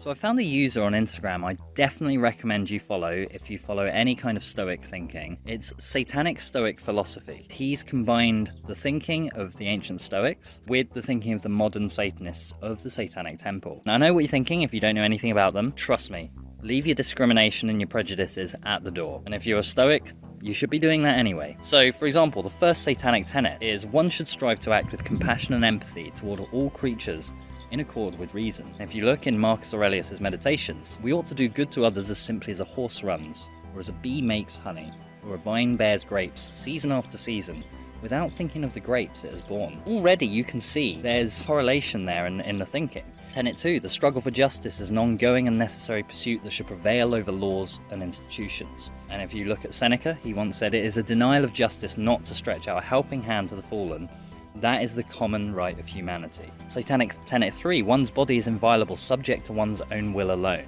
So I found a user on Instagram I definitely recommend you follow if you follow any kind of Stoic thinking. It's Satanic Stoic philosophy. He's combined the thinking of the ancient Stoics with the thinking of the modern Satanists of the Satanic Temple. Now I know what you're thinking if you don't know anything about them. Trust me, leave your discrimination and your prejudices at the door. And if you're a Stoic, you should be doing that anyway. So, for example, the first Satanic tenet is one should strive to act with compassion and empathy toward all creatures in accord with reason. If you look in Marcus Aurelius' Meditations, we ought to do good to others as simply as a horse runs, or as a bee makes honey, or a vine bears grapes season after season, without thinking of the grapes it has borne. Already you can see there's correlation there in the thinking. Tenet 2, the struggle for justice is an ongoing and necessary pursuit that should prevail over laws and institutions. And if you look at Seneca, he once said, "It is a denial of justice not to stretch out a helping hand to the fallen. That is the common right of humanity." Satanic Tenet 3, one's body is inviolable, subject to one's own will alone.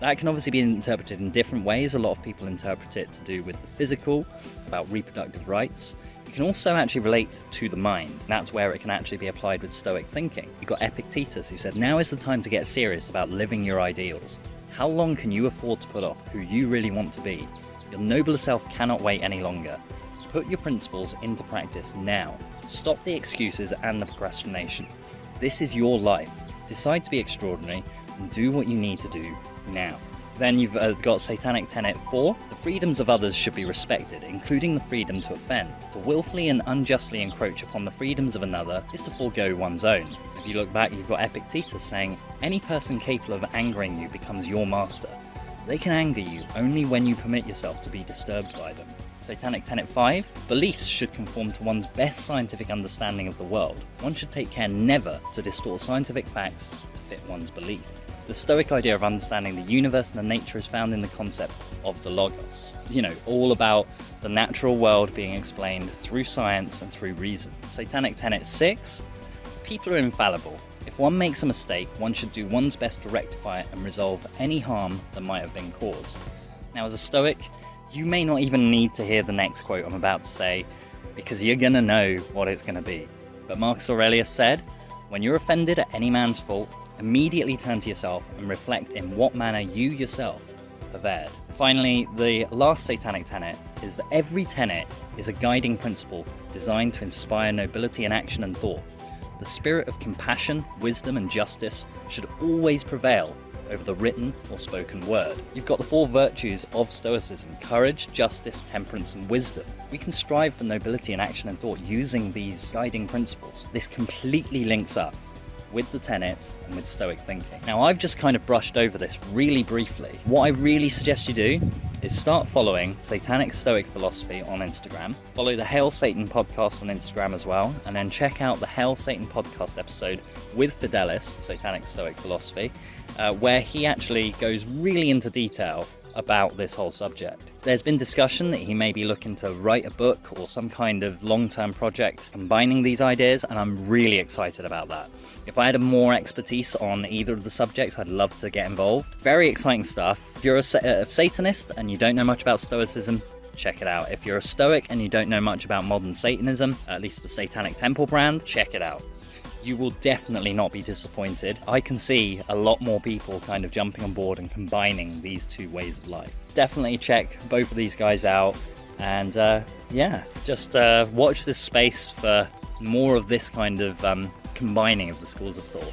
That can obviously be interpreted in different ways. A lot of people interpret it to do with the physical, about reproductive rights. It can also actually relate to the mind. That's where it can actually be applied with Stoic thinking. You've got Epictetus, who said, "Now is the time to get serious about living your ideals. How long can you afford to put off who you really want to be? Your nobler self cannot wait any longer. Put your principles into practice now. Stop the excuses and the procrastination. This is your life. Decide to be extraordinary and do what you need to do now." Then you've got Satanic Tenet 4. The freedoms of others should be respected, including the freedom to offend. To willfully and unjustly encroach upon the freedoms of another is to forego one's own. If you look back, you've got Epictetus saying, "Any person capable of angering you becomes your master. They can anger you only when you permit yourself to be disturbed by them." Satanic Tenet 5. Beliefs should conform to one's best scientific understanding of the world. One should take care never to distort scientific facts to fit one's belief. The Stoic idea of understanding the universe and the nature is found in the concept of the loqjaw. All about the natural world being explained through science and through reason. Satanic Tenet 6. People are infallible. If one makes a mistake, one should do one's best to rectify it and resolve any harm that might have been caused. Now, as a Stoic, you may not even need to hear the next quote I'm about to say, because you're gonna know what it's gonna be. But Marcus Aurelius said, "When you're offended at any man's fault, immediately turn to yourself and reflect in what manner you yourself have erred." Finally, the last Satanic tenet is that every tenet is a guiding principle designed to inspire nobility in action and thought. The spirit of compassion, wisdom, and justice should always prevail over the written or spoken word. You've got the 4 virtues of Stoicism: courage, justice, temperance, and wisdom. We can strive for nobility in action and thought using these guiding principles. This completely links up with the tenets and with Stoic thinking. Now, I've just kind of brushed over this really briefly. What I really suggest you do is start following Satanic Stoic Philosophy on Instagram. Follow the Hail Satan podcast on Instagram as well, and then check out the Hail Satan podcast episode with Fidelis, Satanic Stoic Philosophy, where he actually goes really into detail about this whole subject. There's been discussion that he may be looking to write a book or some kind of long-term project combining these ideas, and I'm really excited about that. If I had more expertise on either of the subjects, I'd love to get involved. Very exciting stuff. If you're a Satanist and you don't know much about Stoicism, check it out. If you're a Stoic and you don't know much about modern Satanism, at least the Satanic Temple brand, check it out. You will definitely not be disappointed. I can see a lot more people kind of jumping on board and combining these 2 ways of life. Definitely check both of these guys out, and just watch this space for more of this kind of combining of the schools of thought.